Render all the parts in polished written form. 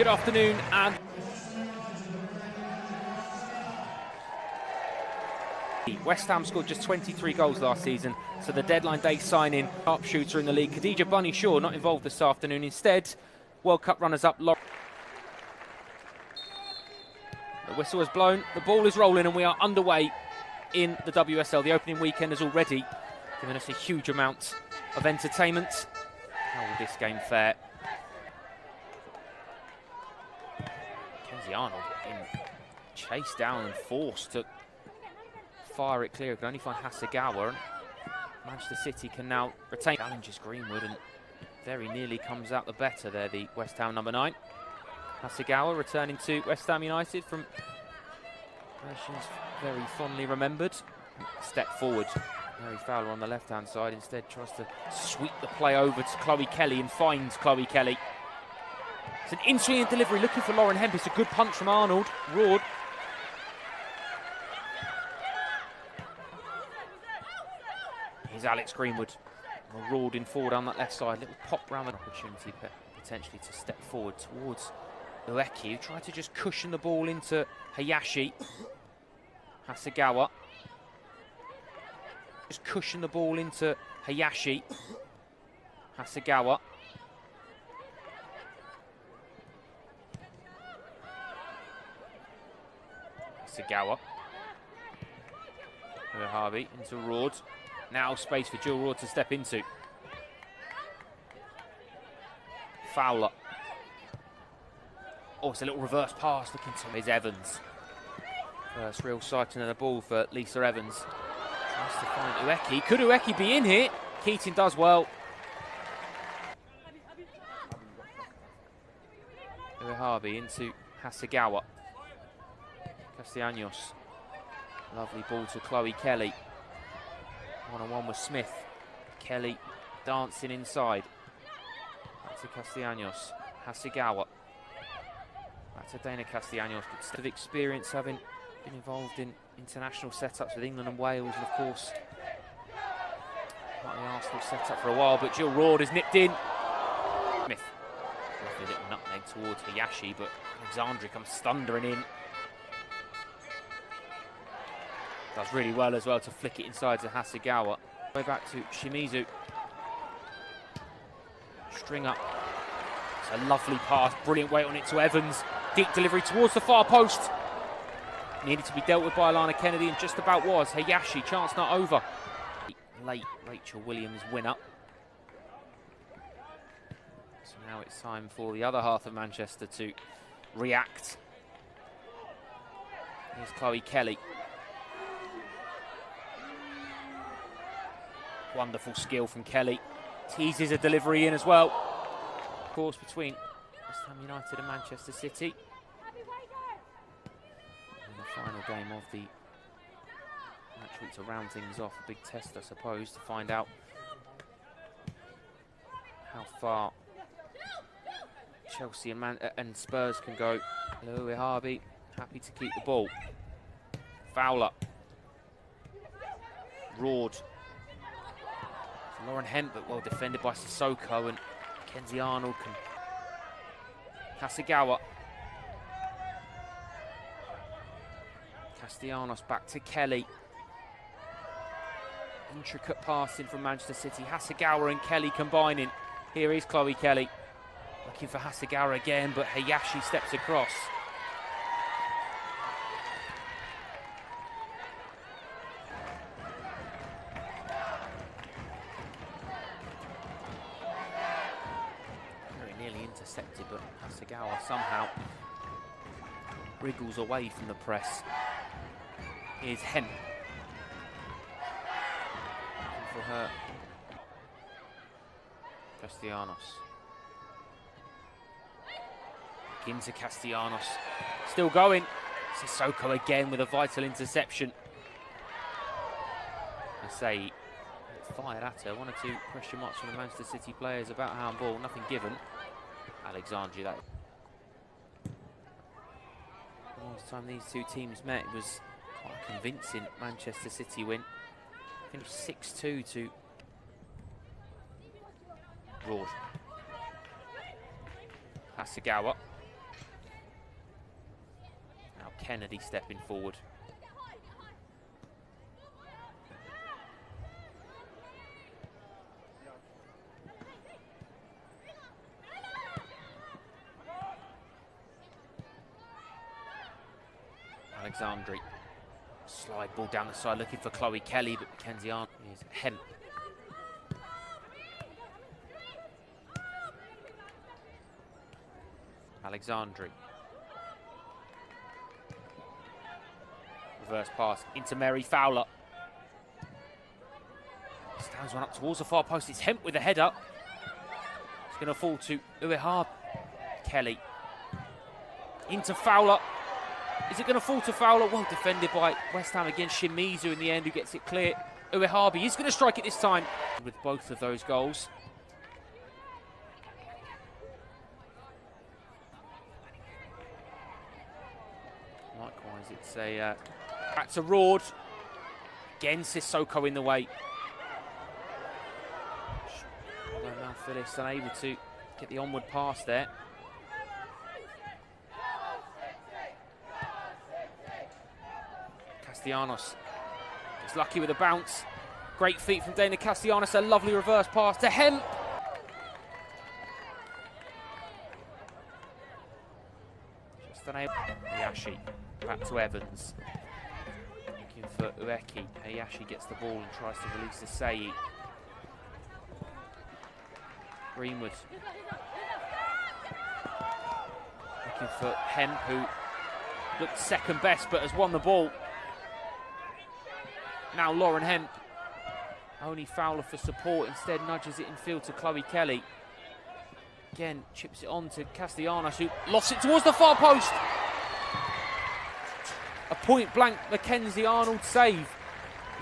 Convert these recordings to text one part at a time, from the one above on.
Good afternoon and West Ham scored just 23 goals last season, so the deadline day signing sharpshooter in the league, Khadija Bunny Shaw, not involved this afternoon. Instead, World Cup runners-up The whistle has blown, the ball is rolling, and we are underway in the WSL. The opening weekend has already given us a huge amount of entertainment. How will this game fare? Kenzie Arnold in chased down and forced to fire it clear. Can only find Hasegawa, and Manchester City can now retain. Challenges Greenwood and very nearly comes out the better there, the West Ham number 9. Hasegawa returning to West Ham United from versions very fondly remembered. Step forward, Mary Fowler on the left-hand side instead tries to sweep the play over to Chloe Kelly and finds Chloe Kelly. It's an in-swinging delivery looking for Lauren Hemp. It's a good punch from Arnold. Roared. Here's Alex Greenwood. Roared in forward on that left side. Little pop round the opportunity potentially to step forward towards Ueki, who tried to just cushion the ball into Hayashi. Hasegawa. Just cushion the ball into Hayashi. Hasegawa. Hasegawa. Harvey into Roard. Now space for Jill Roard to step into. Fowler. Oh, it's a little reverse pass looking to his Evans. First real sighting of the ball for Lisa Evans. Tries to find Ueki. Could Ueki be in here? Keating does well. Harvey into Hasegawa. Castellanos. Lovely ball to Chloe Kelly. One-on-one with Smith. Kelly dancing inside. Back to Castellanos. Hasegawa. Back to Dana Castellanos. Good of experience having been involved in international setups with England and Wales, and of course, not the Arsenal setup for a while, but Jill Roard is nipped in. Smith. A little nutmeg towards Hayashi, but Alexandri comes thundering in. Does really well as well to flick it inside to Hasegawa. Way back to Shimizu. String up. It's a lovely pass, brilliant weight on it to Evans. Deep delivery towards the far post. Needed to be dealt with by Alana Kennedy, and just about was. Hayashi, chance not over. Late Rachel Williams winner. So now it's time for the other half of Manchester to react. Here's Chloe Kelly. Wonderful skill from Kelly. Teases a delivery in as well. Of course, between West Ham United and Manchester City. In the final game of the match week to round things off. A big test, I suppose, to find out how far Chelsea and Spurs can go. Louis Harvey, happy to keep the ball. Fowler. Roard. Lauren Hemp, but well defended by Sissoko, and Kenzie Arnold can. Hasegawa. Castellanos back to Kelly. Intricate passing from Manchester City. Hasegawa and Kelly combining. Here is Chloe Kelly. Looking for Hasegawa again, but Hayashi steps across. Intercepted, but Hasegawa somehow wriggles away from the press. Here's Hemp. Looking for her. Castellanos. Back into Castellanos. Still going. Sissoko again with a vital interception. I say, fired at her. 1 or 2 question marks from the Manchester City players about handball. Nothing given. Alexandri, that last time these two teams met, it was quite a convincing Manchester City win. Finished 6-2 to Roard. Hasegawa. Kennedy stepping forward. Alexandri. Slide ball down the side looking for Chloe Kelly, but Mackenzie Arnold is Hemp. Alexandri. Reverse pass into Mary Fowler. Stands one up towards the far post. It's Hemp with the head up. It's going to fall to Uehab. Kelly. Into Fowler. Is it going to fall to Fowler? Well defended by West Ham against Shimizu in the end, who gets it clear. Uehabi is going to strike it this time with both of those goals. Likewise, it's a back to Rord. Again, Sissoko in the way. Now Phyllis unable to get the onward pass there. Castellanos is lucky with a bounce. Great feet from Dana Castellanos. A lovely reverse pass to Hemp. Just unable. Hayashi back to Evans. Looking for Ueki. Hayashi gets the ball and tries to release to Sei. Greenwood. Looking for Hemp, who looked second best but has won the ball. Now Lauren Hemp, only Fowler for support, instead nudges it in field to Chloe Kelly. Again, chips it on to Castellanos, who lost it towards the far post. A point-blank Mackenzie Arnold save.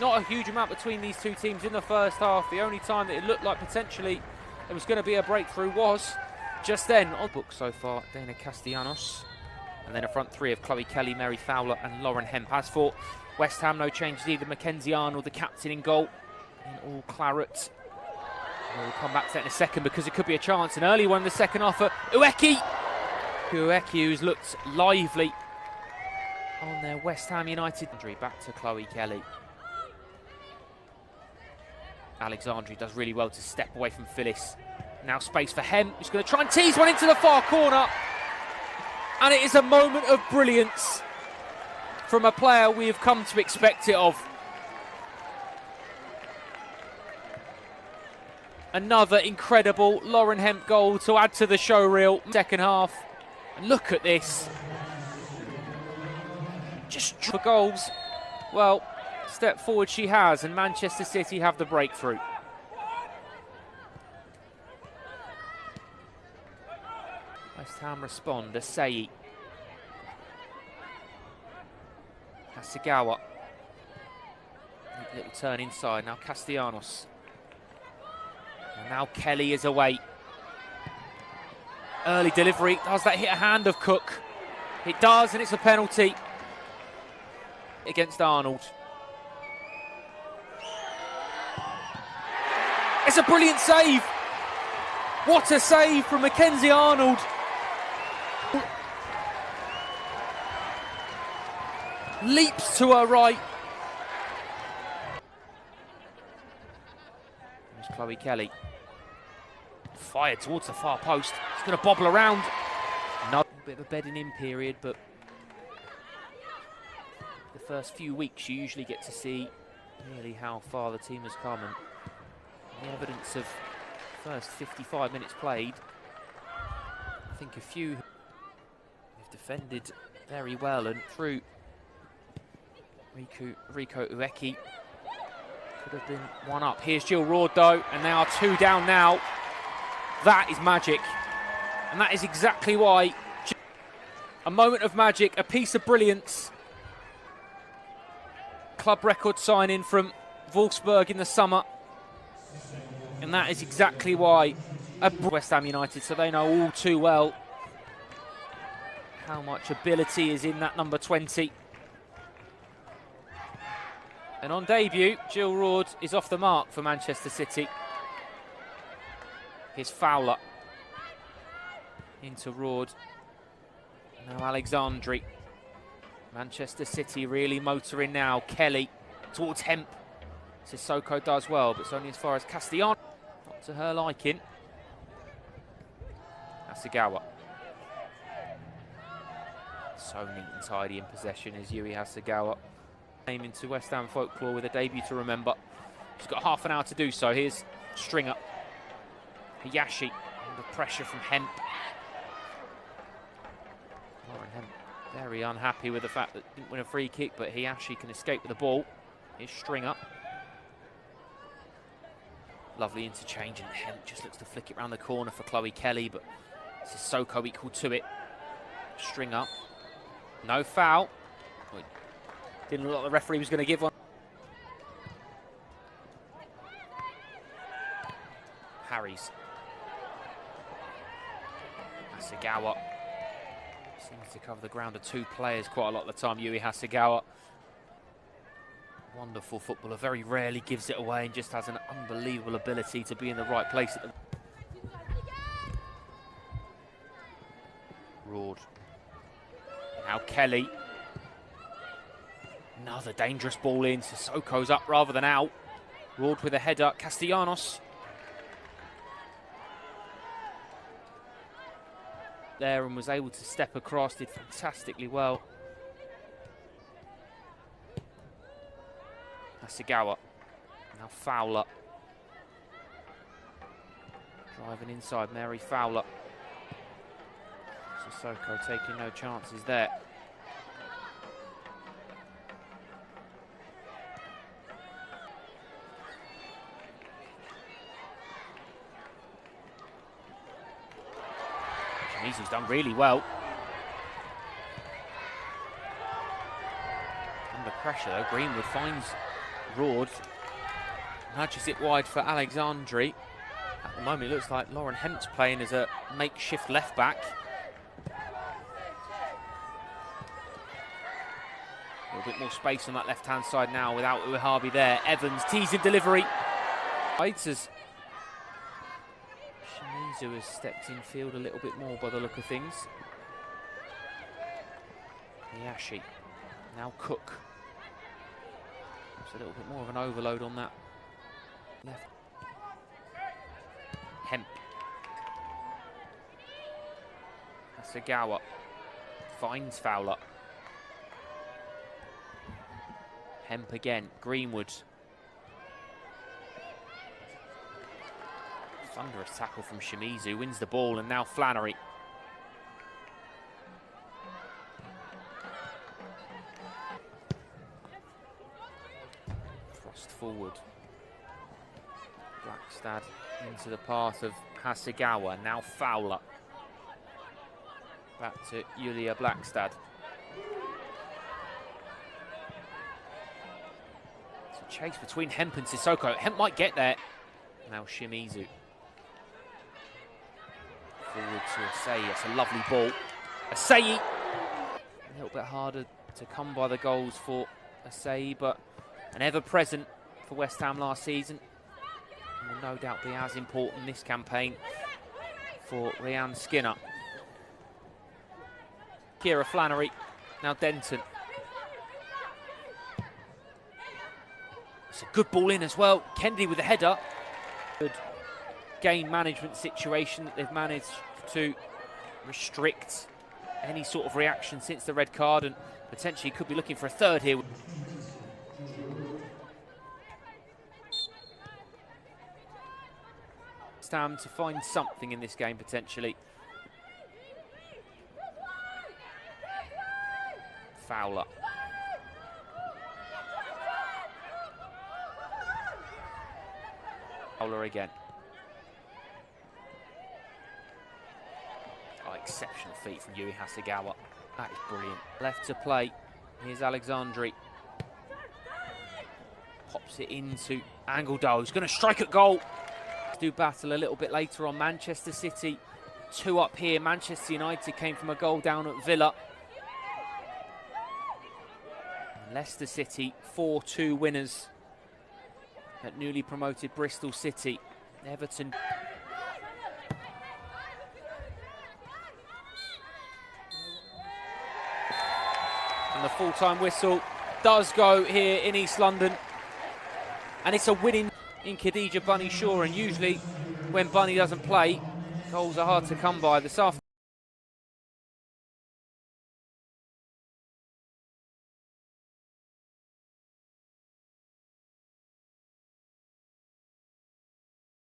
Not a huge amount between these two teams in the first half. The only time that it looked like potentially there was going to be a breakthrough was just then. On book so far, Dana Castellanos. And then a front three of Chloe Kelly, Mary Fowler and Lauren Hemp. As for West Ham, no changes either. Mackenzie Arnold, the captain, in goal in all claret. We'll come back to that in a second because it could be a chance. An early one in the second half for Ueki. Ueki, who's looked lively on their West Ham United. Back to Chloe Kelly. Alexandri does really well to step away from Phyllis. Now space for Hemp, who's going to try and tease one into the far corner. And it is a moment of brilliance from a player we have come to expect it of. Another incredible Lauren Hemp goal to add to the show reel. Second half. And look at this. Just for goals. Well, step forward she has, and Manchester City have the breakthrough. West Ham respond. Asei. Hasegawa. Little turn inside. Now Castellanos. And now Kelly is away. Early delivery. Does that hit a hand of Cook? It does, and it's a penalty against Arnold. It's a brilliant save. What a save from Mackenzie Arnold. Leaps to her right. There's Chloe Kelly. Fired towards the far post. It's going to bobble around. No, a bit of a bedding in period, but the first few weeks you usually get to see really how far the team has come, and the evidence of first 55 minutes played. I think a few have defended very well, and through Rico Ueki could have been one up. Here's Jill Rord though, and they are two down now. That is magic, and that is exactly why. A moment of magic, a piece of brilliance. Club record signing from Wolfsburg in the summer, and that is exactly why West Ham United, so they know all too well how much ability is in that number 20. And on debut, Jill Rord is off the mark for Manchester City. Here's Fowler into Rord. Now Alexandri. Manchester City really motoring now. Kelly towards Hemp. Sissoko does well, but it's only as far as Castellano. Not to her liking. Hasegawa. So neat and tidy in possession is Yui Hasegawa. Aiming to West Ham folklore with a debut to remember. She's got half an hour to do so. Here's Stringer. Hayashi under pressure from Hemp. Lauren Hemp very unhappy with the fact that didn't win a free kick, but Hayashi can escape with the ball. Here's Stringer. Lovely interchange, and Hemp just looks to flick it around the corner for Chloe Kelly, but Sissoko equal to it. Stringer. No foul. Didn't look like the referee was going to give one. Harries. Hasegawa. Seems to cover the ground of two players quite a lot of the time, Yui Hasegawa. Wonderful footballer, very rarely gives it away and just has an unbelievable ability to be in the right place at the... Roard. Now Kelly. Another dangerous ball in. Sissoko's up rather than out. Roard with a header. Castellanos. There and was able to step across, did fantastically well. Hasegawa. Now Fowler. Driving inside, Mary Fowler. Sissoko taking no chances there. Shimizu's done really well. Under pressure though, Greenwood finds Roard. Nudges it wide for Alexandri. At the moment it looks like Lauren Hemp's playing as a makeshift left back. A little bit more space on that left-hand side now without Uehabi there. Evans, teasing delivery. As Shimizu has stepped in field a little bit more by the look of things. Hayashi. Now Cook. It's a little bit more of an overload on that left. Hemp. Hasegawa. Finds Fowler. Hemp again, Greenwood. Thunderous tackle from Shimizu, wins the ball, and now Flannery. Thrust forward. Blackstad into the path of Hasegawa, now Fowler. Back to Julia Blackstad. Chase between Hemp and Sissoko. Hemp might get there. Now Shimizu. Forward to Asai. It's a lovely ball. Asai. A little bit harder to come by the goals for Asai, but an ever-present for West Ham last season. And will no doubt be as important this campaign for Rhiann Skinner. Kira Flannery. Now Denton. It's a good ball in as well. Kennedy with the header. Good game management situation that they've managed to restrict any sort of reaction since the red card, and potentially could be looking for a third here. Stam to find something in this game potentially. Fowler. Fowler again. Oh, exceptional feat from Yui Hasegawa. That is brilliant. Left to play. Here's Alexandri. Pops it into Angledow, who's going to strike at goal. Do battle a little bit later on. Manchester City 2 up here. Manchester United came from a goal down at Villa. And Leicester City 4-2 winners at newly promoted Bristol City. Everton. And the full-time whistle does go here in East London. And it's a winning in Khadija Bunny Shaw. And usually when Bunny doesn't play, goals are hard to come by this afternoon.